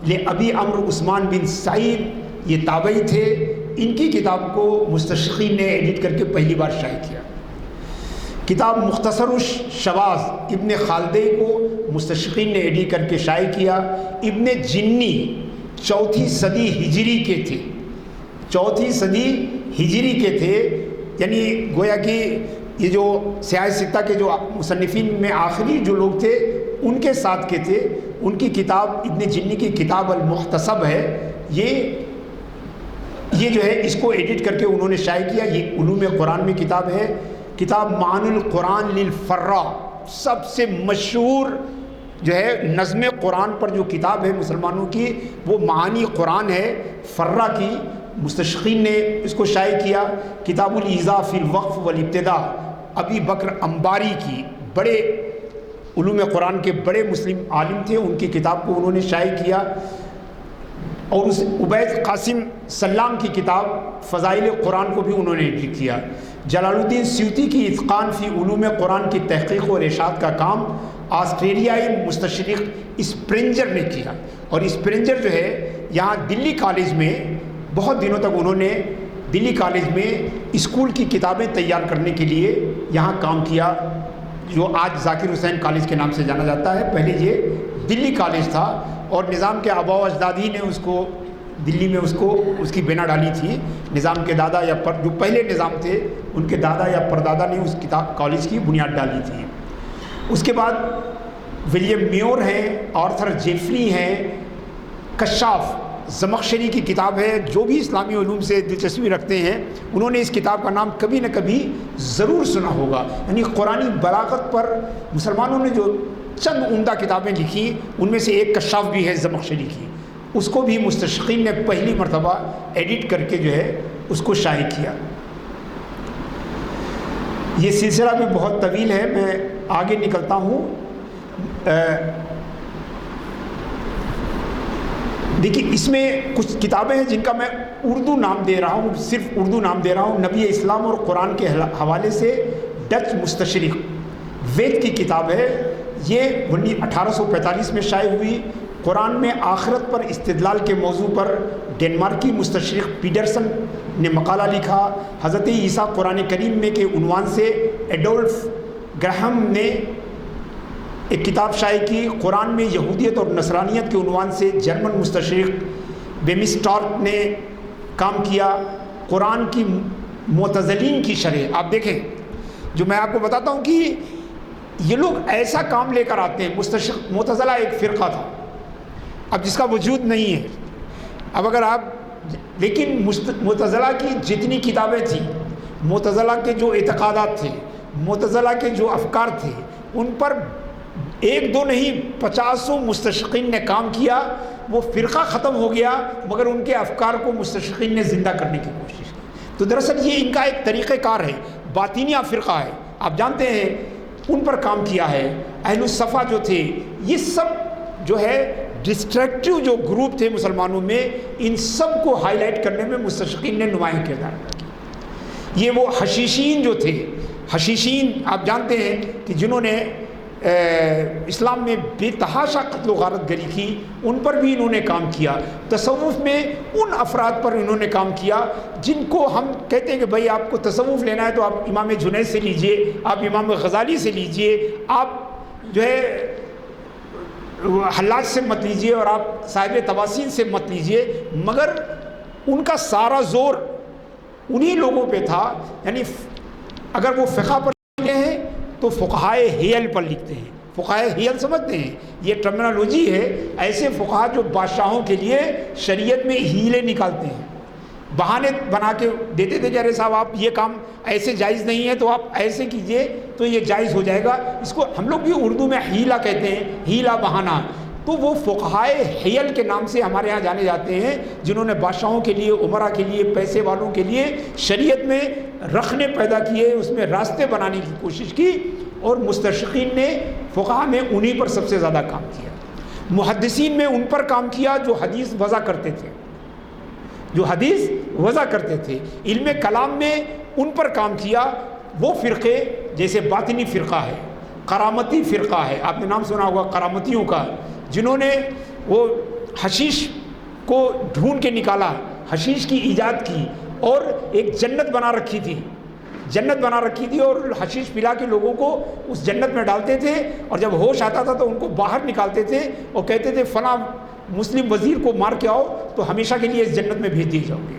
لابی عمرو عثمان بن سعید، یہ تابعی تھے، ان کی کتاب کو مستشرقین نے ایڈٹ کر کے پہلی بار شائع کیا۔ کتاب مختصر الشواذ ابن خالدے کو مستشرقین نے ایڈٹ کر کے شائع کیا۔ ابن جنی 4 صدی ہجری کے تھے، 4 صدی ہجری کے تھے، یعنی گویا کہ یہ جو سیاہ ستہ کے جو مصنفین میں آخری جو لوگ تھے ان کے ساتھ کے تھے۔ ان کی کتاب ابن جنی کی کتاب المحتسب ہے، یہ جو ہے اس کو ایڈٹ کر کے انہوں نے شائع کیا۔ یہ علوم قرآن میں کتاب ہے۔ کتاب معانی القرآن للفرا، سب سے مشہور جو ہے نظم قرآن پر جو کتاب ہے مسلمانوں کی، وہ معانی قرآن ہے فرا کی، مستشرقین نے اس کو شائع کیا۔ کتاب الایضاح فی الوقف والابتداء ابی بکر انباری کی، بڑے علوم قرآن کے بڑے مسلم عالم تھے، ان کی کتاب کو انہوں نے شائع کیا۔ اور اس عبید قاسم سلام کی کتاب فضائل قرآن کو بھی انہوں نے ایڈٹ کیا۔ جلال الدین سیوطی کی اتقان فی علوم قرآن کی تحقیق اور ارشاد کا کام آسٹریلیائی مستشرق اسپرنجر نے کیا، اور اسپرنجر جو ہے یہاں دلی کالج میں بہت دنوں تک انہوں نے دلی کالج میں اسکول کی کتابیں تیار کرنے کے لیے یہاں کام کیا، جو آج ذاکر حسین کالج کے نام سے جانا جاتا ہے۔ پہلے یہ دلی کالج تھا، اور نظام کے آباء و اجداد ہی نے اس کو دلی میں اس کی بنا ڈالی تھی۔ نظام کے دادا یا جو پہلے نظام تھے ان کے دادا یا پردادا نے اس کالج کی بنیاد ڈالی تھی۔ اس کے بعد ولیم میور ہیں، آرتھر جیفری ہیں، کشاف زمخشری کی کتاب ہے۔ جو بھی اسلامی علوم سے دلچسپی رکھتے ہیں انہوں نے اس کتاب کا نام کبھی نہ کبھی ضرور سنا ہوگا۔ یعنی قرآنی بلاغت پر مسلمانوں نے جو چند عمدہ کتابیں لکھی ان میں سے ایک کشاف بھی ہے زمخشری کی، اس کو بھی مستشرقین نے پہلی مرتبہ ایڈٹ کر کے جو ہے اس کو شائع کیا۔ یہ سلسلہ بھی بہت طویل ہے، میں آگے نکلتا ہوں۔ دیکھیے اس میں کچھ کتابیں ہیں جن کا میں اردو نام دے رہا ہوں، صرف اردو نام دے رہا ہوں۔ نبی اسلام اور قرآن کے حوالے سے ڈچ مستشرق وید کی کتاب ہے، یہ 1845 میں شائع ہوئی۔ قرآن میں آخرت پر استدلال کے موضوع پر ڈنمارکی مستشرق پیٹرسن نے مقالہ لکھا۔ حضرت عیسیٰ قرآن کریم میں کے عنوان سے ایڈولف گراہم نے ایک کتاب شائع کی۔ قرآن میں یہودیت اور نصرانیت کے عنوان سے جرمن مستشرق بیمسٹارک نے کام کیا۔ قرآن کی معتزلین کی شرح آپ دیکھیں، جو میں آپ کو بتاتا ہوں کہ یہ لوگ ایسا کام لے کر آتے ہیں۔ مستشرق معتزلہ ایک فرقہ تھا، اب جس کا وجود نہیں ہے۔ اب اگر آپ لیکن معتزلہ کی جتنی کتابیں تھیں، معتزلہ کے جو اعتقادات تھے، معتزلہ کے جو افکار تھے، ان پر ایک دو نہیں 50 مستشرقین نے کام کیا۔ وہ فرقہ ختم ہو گیا، مگر ان کے افکار کو مستشرقین نے زندہ کرنے کی کوشش کی۔ تو دراصل یہ ان کا ایک طریقہ کار ہے، باطنیہ فرقہ ہے، آپ جانتے ہیں، ان پر کام کیا ہے۔ اہل الصفا جو تھے، یہ سب جو ہے ڈسٹریکٹیو جو گروپ تھے مسلمانوں میں، ان سب کو ہائی لائٹ کرنے میں مستشرقین نے نمایاں کردار ادا کیا۔ یہ وہ حشیشین جو تھے، حشیشین آپ جانتے ہیں کہ جنہوں نے اسلام میں بے تحاشا قتل و غارت گری کی، ان پر بھی انہوں نے کام کیا۔ تصوف میں ان افراد پر انہوں نے کام کیا جن کو ہم کہتے ہیں کہ بھائی آپ کو تصوف لینا ہے تو آپ امام جنید سے لیجئے، آپ امام غزالی سے لیجئے، آپ جو ہے حلاج سے مت لیجئے، اور آپ صاحب تواسین سے مت لیجئے، مگر ان کا سارا زور انہی لوگوں پہ تھا۔ یعنی اگر وہ فقہ پر لکھتے ہیں تو فقہائے حیل پر لکھتے ہیں۔ فقہائے حیل سمجھتے ہیں، یہ ٹرمنالوجی ہے، ایسے فقہا جو بادشاہوں کے لیے شریعت میں ہیلے نکالتے ہیں، بہانے بنا کے دیتے تھے کہ ارے صاحب آپ یہ کام ایسے جائز نہیں ہے تو آپ ایسے کیجئے تو یہ جائز ہو جائے گا۔ اس کو ہم لوگ بھی اردو میں ہیلا کہتے ہیں، ہیلا بہانہ۔ تو وہ فقہائے حیل کے نام سے ہمارے ہاں جانے جاتے ہیں، جنہوں نے بادشاہوں کے لیے، عمرا کے لیے، پیسے والوں کے لیے شریعت میں رخنے پیدا کیے، اس میں راستے بنانے کی کوشش کی، اور مستشرقین نے فقہا میں انہی پر سب سے زیادہ کام کیا۔ محدثین میں ان پر کام کیا جو حدیث وضع کرتے تھے، جو حدیث وضع کرتے تھے۔ علم کلام میں ان پر کام کیا، وہ فرقے جیسے باطنی فرقہ ہے، کرامتی فرقہ ہے، آپ نے نام سنا ہوگا کرامتیوں کا، جنہوں نے وہ حشیش کو ڈھونڈ کے نکالا، حشیش کی ایجاد کی، اور ایک جنت بنا رکھی تھی، جنت بنا رکھی تھی، اور حشیش پلا کے لوگوں کو اس جنت میں ڈالتے تھے، اور جب ہوش آتا تھا تو ان کو باہر نکالتے تھے اور کہتے تھے فلاں مسلم وزیر کو مار کے آؤ تو ہمیشہ کے لیے اس جنت میں بھیج دیے جاؤ گے۔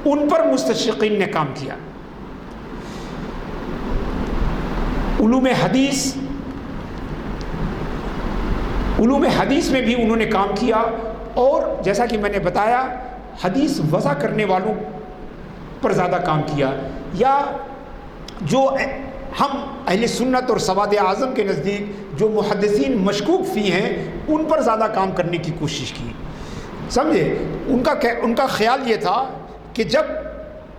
ان پر مستشرقین نے کام کیا۔ علوم حدیث میں بھی انہوں نے کام کیا، اور جیسا کہ میں نے بتایا حدیث وضع کرنے والوں پر زیادہ کام کیا، یا جو ہم اہل سنت اور سواد اعظم کے نزدیک جو محدثین مشکوک فی ہیں، ان پر زیادہ کام کرنے کی کوشش کی۔ سمجھے، ان کا خیال یہ تھا کہ جب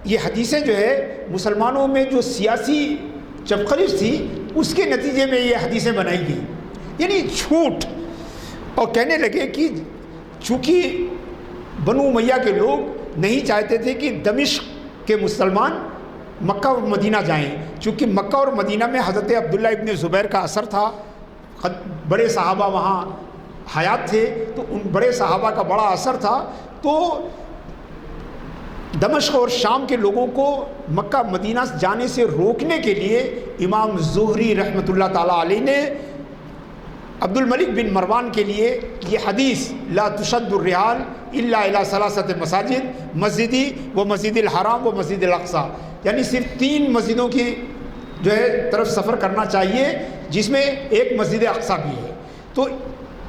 یہ حدیثیں جو ہے مسلمانوں میں جو سیاسی چپخلش تھی، اس کے نتیجے میں یہ حدیثیں بنائی گئی، یعنی جھوٹ۔ اور کہنے لگے کہ چونکہ بنو امیہ کے لوگ نہیں چاہتے تھے کہ دمشق کے مسلمان مکہ اور مدینہ جائیں، چونکہ مکہ اور مدینہ میں حضرت عبداللہ ابن زبیر کا اثر تھا، بڑے صحابہ وہاں حیات تھے، تو ان بڑے صحابہ کا بڑا اثر تھا، تو دمشق اور شام کے لوگوں کو مکہ مدینہ جانے سے روکنے کے لیے امام زہری رحمۃ اللہ تعالیٰ علیہ نے عبد الملک بن مروان کے لیے یہ حدیث لا تشد الرحال الا الی ثلاثۃ مساجد مسجدی و مسجد الحرام و مسجد الاقصی، یعنی صرف 3 مسجدوں کی جو ہے طرف سفر کرنا چاہیے، جس میں ایک مسجد اقصی بھی ہے۔ تو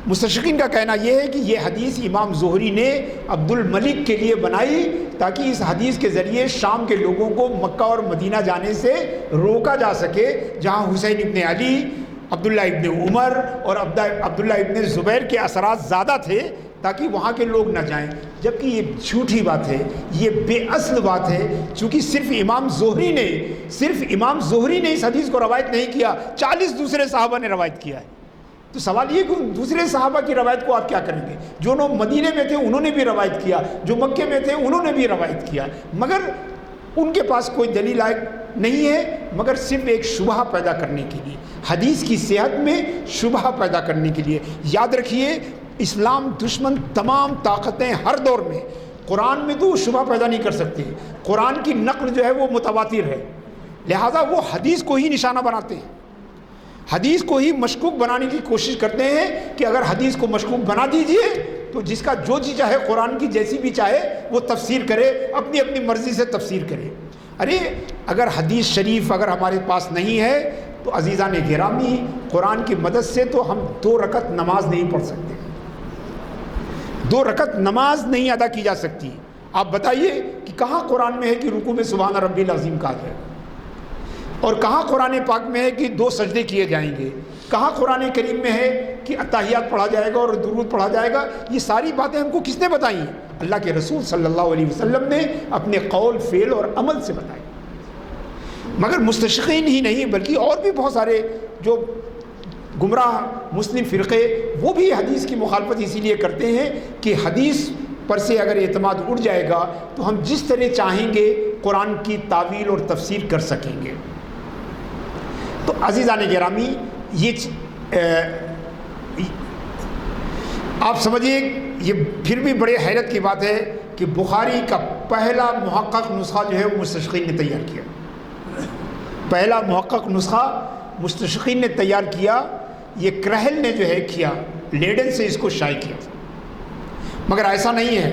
مستشرقین کا کہنا یہ ہے کہ یہ حدیث امام زہری نے عبد الملک کے لیے بنائی تاکہ اس حدیث کے ذریعے شام کے لوگوں کو مکہ اور مدینہ جانے سے روکا جا سکے، جہاں حسین ابن علی عبداللہ ابن عمر اور عبداللہ ابن زبیر کے اثرات زیادہ تھے تاکہ وہاں کے لوگ نہ جائیں، جبکہ یہ جھوٹی بات ہے، یہ بے اصل بات ہے، چونکہ صرف امام زہری نے اس حدیث کو روایت نہیں کیا، 40 دوسرے صحابہ نے روایت کیا ہے۔ تو سوال یہ کہ دوسرے صحابہ کی روایت کو آپ کیا کریں گے؟ جو لوگ مدینے میں تھے انہوں نے بھی روایت کیا، جو مکے میں تھے انہوں نے بھی روایت کیا، مگر ان کے پاس کوئی دلیل لائق نہیں ہے، مگر صرف ایک شبہ پیدا کرنے کے لیے، حدیث کی صحت میں شبہ پیدا کرنے کے لیے۔ یاد رکھیے، اسلام دشمن تمام طاقتیں ہر دور میں قرآن میں تو شبہ پیدا نہیں کر سکتے، قرآن کی نقل جو ہے وہ متواتر ہے، لہٰذا وہ حدیث کو ہی نشانہ بناتے ہیں، حدیث کو ہی مشکوک بنانے کی کوشش کرتے ہیں کہ اگر حدیث کو مشکوک بنا دیجئے تو جس کا جو چیز چاہے، قرآن کی جیسی بھی چاہے وہ تفسیر کرے، اپنی اپنی مرضی سے تفسیر کرے۔ ارے اگر حدیث شریف اگر ہمارے پاس نہیں ہے تو عزیزان گرامی، قرآن کی مدد سے تو ہم 2 رکعت نماز نہیں پڑھ سکتے، 2 رکعت نماز نہیں ادا کی جا سکتی۔ آپ بتائیے کہ کہاں قرآن میں ہے کہ رکوع میں سبحان ربی العظیم کہا جائے، اور کہاں قرآن پاک میں ہے کہ 2 سجدے کیے جائیں گے، کہاں قرآن کریم میں ہے کہ اتحیات پڑھا جائے گا اور درود پڑھا جائے گا؟ یہ ساری باتیں ہم کو کس نے بتائی ہیں؟ اللہ کے رسول صلی اللہ علیہ وسلم نے اپنے قول، فعل اور عمل سے بتائی۔ مگر مستشرقین ہی نہیں بلکہ اور بھی بہت سارے جو گمراہ مسلم فرقے، وہ بھی حدیث کی مخالفت اسی لیے کرتے ہیں کہ حدیث پر سے اگر اعتماد اٹھ جائے گا تو ہم جس طرح چاہیں گے قرآن کی تعویل اور تفسیر کر سکیں گے۔ تو عزیزان گرامی، یہ آپ سمجھیے، یہ پھر بھی بڑے حیرت کی بات ہے کہ بخاری کا پہلا محقق نسخہ جو ہے وہ مستشرقین نے تیار کیا، پہلا محقق نسخہ مستشرقین نے تیار کیا، یہ کرہل نے جو ہے کیا، لیڈن سے اس کو شائع کیا۔ مگر ایسا نہیں ہے،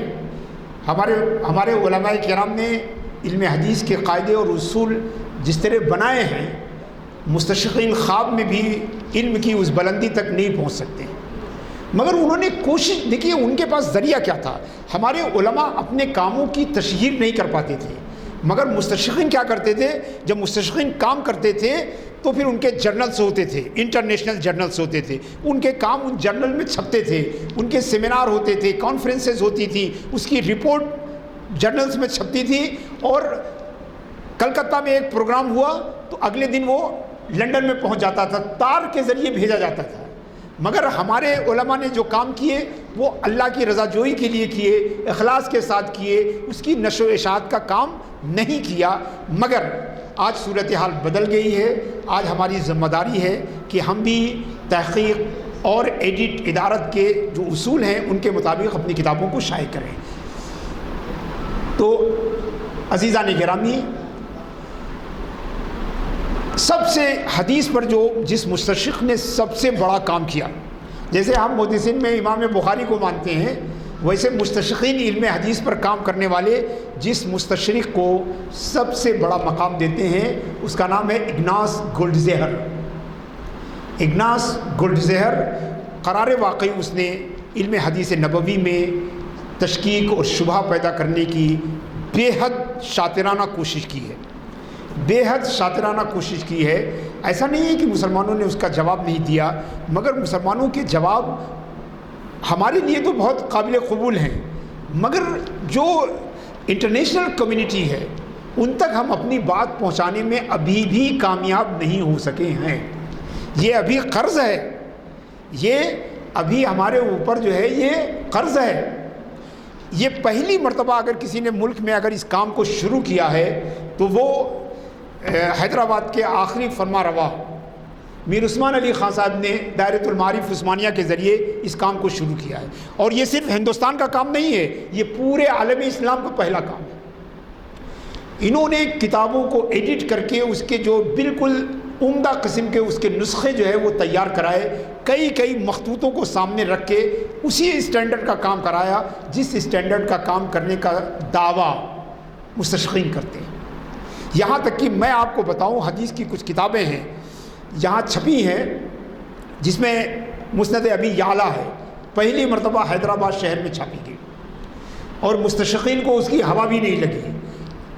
ہمارے علماء کرام نے علم حدیث کے قاعدے اور اصول جس طرح بنائے ہیں، مستشرقین خواب میں بھی علم کی اس بلندی تک نہیں پہنچ سکتے، مگر انہوں نے کوشش، دیکھیے ان کے پاس ذریعہ کیا تھا۔ ہمارے علماء اپنے کاموں کی تشہیر نہیں کر پاتے تھے، مگر مستشرقین کیا کرتے تھے؟ جب مستشرقین کام کرتے تھے تو پھر ان کے جرنلز ہوتے تھے، انٹرنیشنل جرنلز ہوتے تھے، ان کے کام ان جرنل میں چھپتے تھے، ان کے سیمینار ہوتے تھے، کانفرنسز ہوتی تھی، اس کی رپورٹ جرنلز میں چھپتی تھی، اور کلکتہ میں ایک پروگرام ہوا تو اگلے دن وہ لنڈن میں پہنچ جاتا تھا، تار کے ذریعے بھیجا جاتا تھا۔ مگر ہمارے علماء نے جو کام کیے وہ اللہ کی رضا جوئی کے لیے کیے، اخلاص کے ساتھ کیے، اس کی نشر و اشاعت کا کام نہیں کیا۔ مگر آج صورتحال بدل گئی ہے، آج ہماری ذمہ داری ہے کہ ہم بھی تحقیق اور ایڈٹ ادارت کے جو اصول ہیں ان کے مطابق اپنی کتابوں کو شائع کریں۔ تو عزیزان گرامی، سب سے حدیث پر جس مستشرق نے سب سے بڑا کام کیا، جیسے ہم محدثین میں امام بخاری کو مانتے ہیں، ویسے مستشرقین علم حدیث پر کام کرنے والے جس مستشرق کو سب سے بڑا مقام دیتے ہیں اس کا نام ہے اگناس گولڈزہر۔ اگناس گولڈزہر قرار واقعی اس نے علم حدیث نبوی میں تشکیک اور شبہ پیدا کرنے کی بے حد شاطرانہ کوشش کی ہے، بے حد شاطرانہ کوشش کی ہے۔ ایسا نہیں ہے کہ مسلمانوں نے اس کا جواب نہیں دیا، مگر مسلمانوں کے جواب ہمارے لیے تو بہت قابل قبول ہیں، مگر جو انٹرنیشنل کمیونٹی ہے ان تک ہم اپنی بات پہنچانے میں ابھی بھی کامیاب نہیں ہو سکے ہیں۔ یہ ابھی قرض ہے، یہ ابھی ہمارے اوپر جو ہے یہ قرض ہے۔ یہ پہلی مرتبہ اگر کسی نے ملک میں اگر اس کام کو شروع کیا ہے تو وہ حیدرآباد کے آخری فرما روا میر عثمان علی خان صاحب نے دائرۃ المعارف عثمانیہ کے ذریعے اس کام کو شروع کیا ہے، اور یہ صرف ہندوستان کا کام نہیں ہے، یہ پورے عالم اسلام کا پہلا کام ہے۔ انہوں نے کتابوں کو ایڈٹ کر کے اس کے جو بالکل عمدہ قسم کے اس کے نسخے جو ہے وہ تیار کرائے، کئی مخطوطوں کو سامنے رکھ کے اسی اسٹینڈرڈ کا کام کرایا جس اسٹینڈرڈ کا کام کرنے کا دعویٰ مستشرقین کرتے ہیں۔ یہاں تک کہ میں آپ کو بتاؤں، حدیث کی کچھ کتابیں ہیں یہاں چھپی ہیں جس میں مسند ابی یعلا ہے، پہلی مرتبہ حیدرآباد شہر میں چھاپی گئی اور مستشرقین کو اس کی ہوا بھی نہیں لگی۔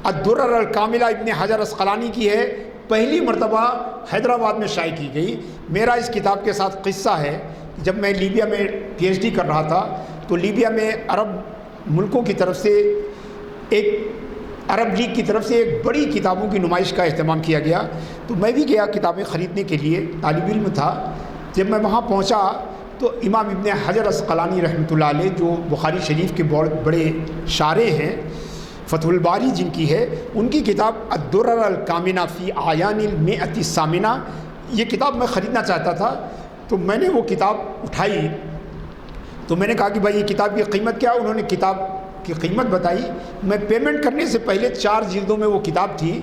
الدرر الکاملہ ابن حجر اسقلانی کی ہے، پہلی مرتبہ حیدرآباد میں شائع کی گئی. میرا اس کتاب کے ساتھ قصہ ہے. جب میں لیبیا میں پی ایچ ڈی کر رہا تھا تو لیبیا میں عرب ملکوں کی طرف سے عرب لیگ کی طرف سے ایک بڑی کتابوں کی نمائش کا اہتمام کیا گیا. تو میں بھی گیا کتابیں خریدنے کے لیے، طالب علم تھا. جب میں وہاں پہنچا تو امام ابن حجر عسقلانی رحمۃ اللہ علیہ، جو بخاری شریف کے بہت بڑے شارح ہیں، فتح الباری جن کی ہے، ان کی کتاب الدرر الکامنہ فی اعیان المئۃ الثامنہ، یہ کتاب میں خریدنا چاہتا تھا. تو میں نے وہ کتاب اٹھائی تو میں نے کہا کہ بھائی یہ کتاب کی قیمت کیا؟ انہوں نے کتاب کی قیمت بتائی. میں پیمنٹ کرنے سے پہلے 4 جلدوں میں وہ کتاب تھی.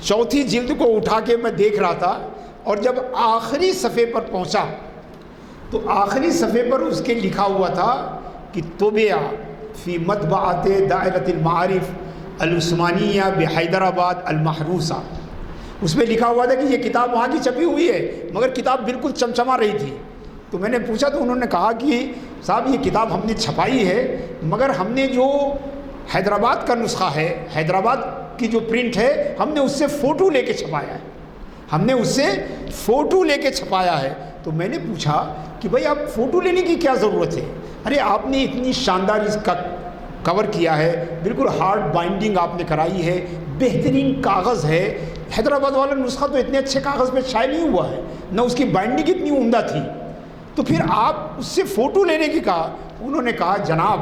چوتھی جلد کو اٹھا کے میں دیکھ رہا تھا، اور جب آخری صفحے پر پہنچا تو آخری صفحے پر اس کے لکھا ہوا تھا کہ طبع فی مطبعۃ دائرۃ المعارف العثمانیہ بحیدرآباد المحروسہ. اس میں لکھا ہوا تھا کہ یہ کتاب وہاں کی چھپی ہوئی ہے، مگر کتاب بالکل چمچما رہی تھی. تو میں نے پوچھا تو انہوں نے کہا کہ صاحب یہ کتاب ہم نے چھپائی ہے، مگر ہم نے جو حیدرآباد کا نسخہ ہے، حیدرآباد کی جو پرنٹ ہے، ہم نے اس سے فوٹو لے کے چھپایا ہے. ہم نے اس سے فوٹو لے کے چھپایا ہے. تو میں نے پوچھا کہ بھائی آپ فوٹو لینے کی کیا ضرورت ہے؟ ارے آپ نے اتنی شاندار اس کا کور کیا ہے، بالکل ہارڈ بائنڈنگ آپ نے کرائی ہے، بہترین کاغذ ہے. حیدرآباد والا نسخہ تو اتنے اچھے کاغذ پہ شائع نہیں ہوا ہے، نہ اس کی بائنڈنگ اتنی عمدہ تھی. تو پھر آپ اس سے فوٹو لینے کی کہا. انہوں نے کہا جناب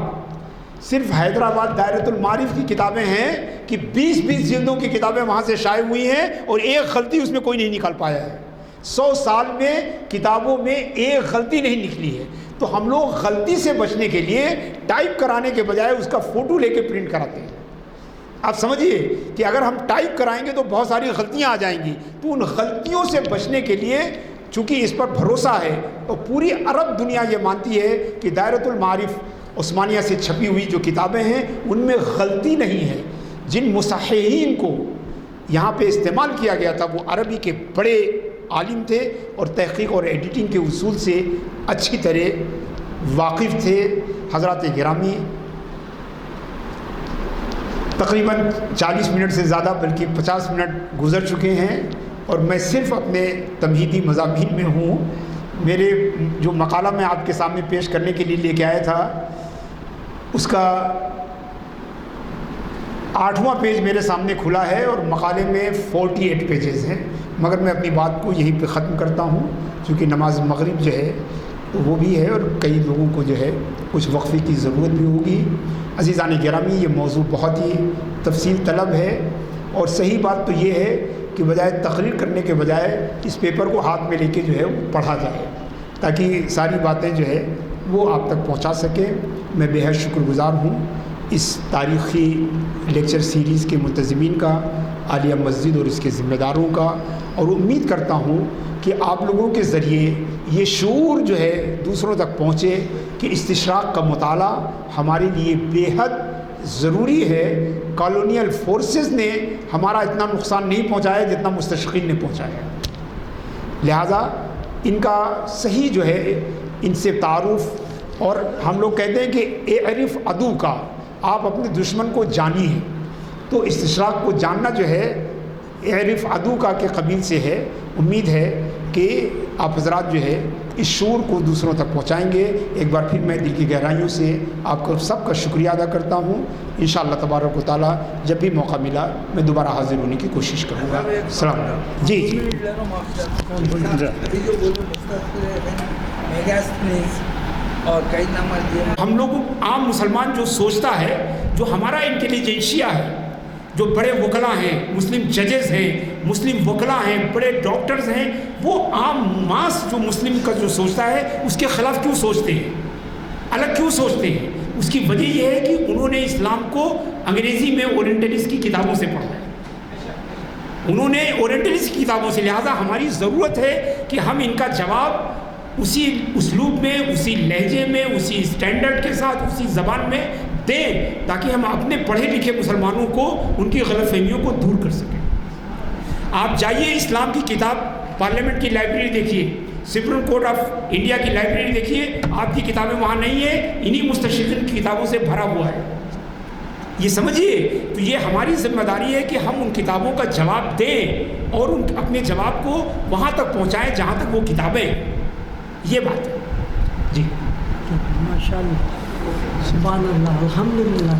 صرف حیدرآباد دائرۃ المعارف کی کتابیں ہیں کہ 20 جلدوں کی کتابیں وہاں سے شائع ہوئی ہیں، اور ایک غلطی اس میں کوئی نہیں نکال پایا ہے. 100 سال میں کتابوں میں ایک غلطی نہیں نکلی ہے. تو ہم لوگ غلطی سے بچنے کے لیے ٹائپ کرانے کے بجائے اس کا فوٹو لے کے پرنٹ کراتے ہیں. آپ سمجھیے کہ اگر ہم ٹائپ کرائیں گے تو بہت ساری غلطیاں آ جائیں گی. تو ان غلطیوں سے بچنے کے لیے چونکہ اس پر بھروسہ ہے، تو پوری عرب دنیا یہ مانتی ہے کہ دائرۃ المعارف عثمانیہ سے چھپی ہوئی جو کتابیں ہیں ان میں غلطی نہیں ہے. جن مصححین کو یہاں پہ استعمال کیا گیا تھا وہ عربی کے بڑے عالم تھے اور تحقیق اور ایڈیٹنگ کے اصول سے اچھی طرح واقف تھے. حضرات گرامی، تقریباً 40 منٹ سے زیادہ بلکہ 50 منٹ گزر چکے ہیں، اور میں صرف اپنے تمہیدی مضامین میں ہوں. میرے جو مقالہ میں آپ کے سامنے پیش کرنے کے لیے لے کے آیا تھا اس کا 8واں پیج میرے سامنے کھلا ہے، اور مقالے میں 48 پیجز ہیں. مگر میں اپنی بات کو یہیں پہ ختم کرتا ہوں، چونکہ نماز مغرب جو ہے وہ بھی ہے، اور کئی لوگوں کو جو ہے کچھ وقفے کی ضرورت بھی ہوگی. عزیزان گرامی، یہ موضوع بہت ہی تفصیل طلب ہے، اور صحیح بات تو یہ ہے کہ بجائے تقریر کرنے کے بجائے اس پیپر کو ہاتھ میں لے کے جو ہے وہ پڑھا جائے، تاکہ ساری باتیں جو ہے وہ آپ تک پہنچا سکیں. میں بے حد شکر گزار ہوں اس تاریخی لیکچر سیریز کے منتظمین کا، عالیہ مسجد اور اس کے ذمہ داروں کا، اور امید کرتا ہوں کہ آپ لوگوں کے ذریعے یہ شعور جو ہے دوسروں تک پہنچے کہ استشراق کا مطالعہ ہمارے لیے بے حد ضروری ہے. کالونیل فورسز نے ہمارا اتنا نقصان نہیں پہنچایا جتنا مستشرقین نے پہنچایا. لہٰذا ان کا صحیح جو ہے ان سے تعارف، اور ہم لوگ کہتے ہیں کہ اعرف عدو کا، آپ اپنے دشمن کو جانیے. تو استشراق کو جاننا جو ہے اعرف عدو کا کے قبیل سے ہے. امید ہے کہ آپ حضرات جو ہے اس شعور کو دوسروں تک پہنچائیں گے. ایک بار پھر میں دل کی گہرائیوں سے آپ کو سب کا شکریہ ادا کرتا ہوں. انشاءاللہ تبارک و تعالیٰ جب بھی موقع ملا میں دوبارہ حاضر ہونے کی کوشش کروں گا. السلام علیکم. جی ہم لوگ عام مسلمان جو سوچتا ہے، جو ہمارا انٹیلیجنشیا ہے، جو بڑے وکلاء ہیں، مسلم ججز ہیں، مسلم وکلاء ہیں، بڑے ڈاکٹرز ہیں، وہ عام ماس جو مسلم کا جو سوچتا ہے اس کے خلاف کیوں سوچتے ہیں، الگ کیوں سوچتے ہیں؟ اس کی وجہ یہ ہے کہ انہوں نے اسلام کو انگریزی میں اورینٹلسٹ کی کتابوں سے پڑھا ہے، انہوں نے اورینٹلسٹ کی کتابوں سے. لہٰذا ہماری ضرورت ہے کہ ہم ان کا جواب اسی اسلوب میں، اسی لہجے میں، اسی اسٹینڈرڈ کے ساتھ، اسی زبان میں دیں، تاکہ ہم اپنے پڑھے لکھے مسلمانوں کو ان کی غلط فہمیوں کو دور کر سکیں. آپ جائیے اسلام کی کتاب پارلیمنٹ کی لائبریری دیکھیے، سپریم کورٹ آف انڈیا کی لائبریری دیکھیے، آپ کی کتابیں وہاں نہیں ہیں، انہی مستشرقین کی کتابوں سے بھرا ہوا ہے. یہ سمجھیے، تو یہ ہماری ذمہ داری ہے کہ ہم ان کتابوں کا جواب دیں اور اپنے جواب کو وہاں تک پہنچائیں جہاں تک وہ کتابیں، یہ بات ہے جی۔ ماشاء اللہ، سبحان اللہ، الحمدللہ۔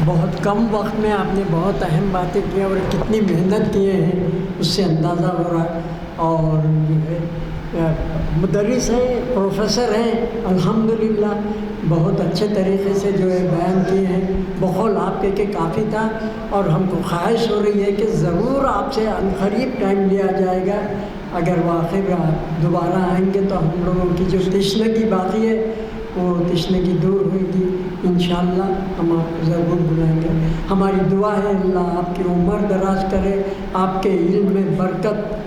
بہت کم وقت میں آپ نے بہت اہم باتیں کی اور کتنی محنت کیے ہیں اس سے اندازہ ہو رہا ہے۔ اور جو ہے مدرس ہیں، پروفیسر ہیں، الحمدللہ بہت اچھے طریقے سے جو ہے بیان کیے ہیں۔ بقول آپ کے کافی تھا، اور ہم کو خواہش ہو رہی ہے کہ ضرور آپ سے عنقریب ٹائم لیا جائے گا۔ اگر واقعی آپ دوبارہ آئیں گے تو ہم لوگوں کی جو تشنگی باقی ہے وہ تشنگی دور ہوئے گی انشاءاللہ۔ ہم آپ کو ضرور بلائیں گے۔ ہماری دعا ہے اللہ آپ کی عمر دراز کرے، آپ کے علم میں برکت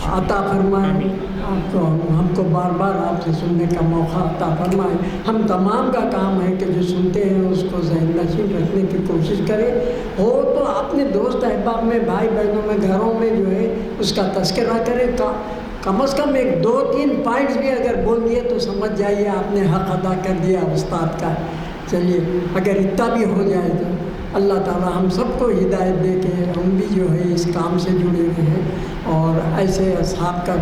عطا فرمائے، آپ کو ہم کو بار بار آپ سے سننے کا موقع عطا فرمائے۔ ہم تمام کا کام ہے کہ جو سنتے ہیں اس کو ذہن نشین رکھنے کی کوشش کریں، ہو تو اپنے دوست احباب میں، بھائی بہنوں میں، گھروں میں جو ہے اس کا تذکرہ کریں۔ کم از کم 1-2-3 پوائنٹس بھی اگر بول دیے تو سمجھ جائیے آپ نے حق ادا کر دیا استاد کا۔ چلیے، اگر اتنا بھی ہو جائے تو اللہ تعالی ہم سب کو ہدایت دے کے ہم بھی جو ہے اس کام سے جڑے ہوئے ہیں اور ایسے اصحاب کا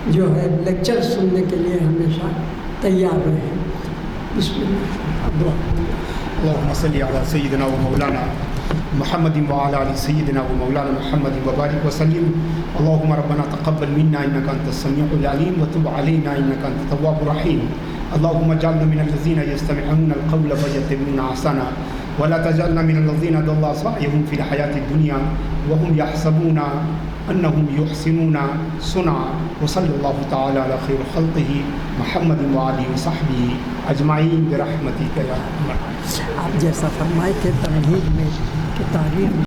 جو ہے لیکچر سننے کے لیے ہمیشہ تیار رہیں۔ بسم اللہ۔ اللهم صل على سيدنا ومولانا محمد وعلى آل سيدنا ومولانا محمد وبارك وسلم۔ اللهم ربنا تقبل منا إنك أنت السميع العليم وتب علينا إنك أنت التواب الرحيم۔ اللهم اجعلنا من الذين يستمعون القول فيتبعون أحسنه ولا تجعلنا من الذين ضل سعيهم في الحياة الدنيا وهم يحسبون أنهم يحسنون صنعا۔ وصلى الله تعالى على خير خلقه محمد وآله وصحبه أجمعين برحمتك يا أرحم الراحمين۔ آپ جیسا فرمائے کہ تمہید میں کہ تاریخ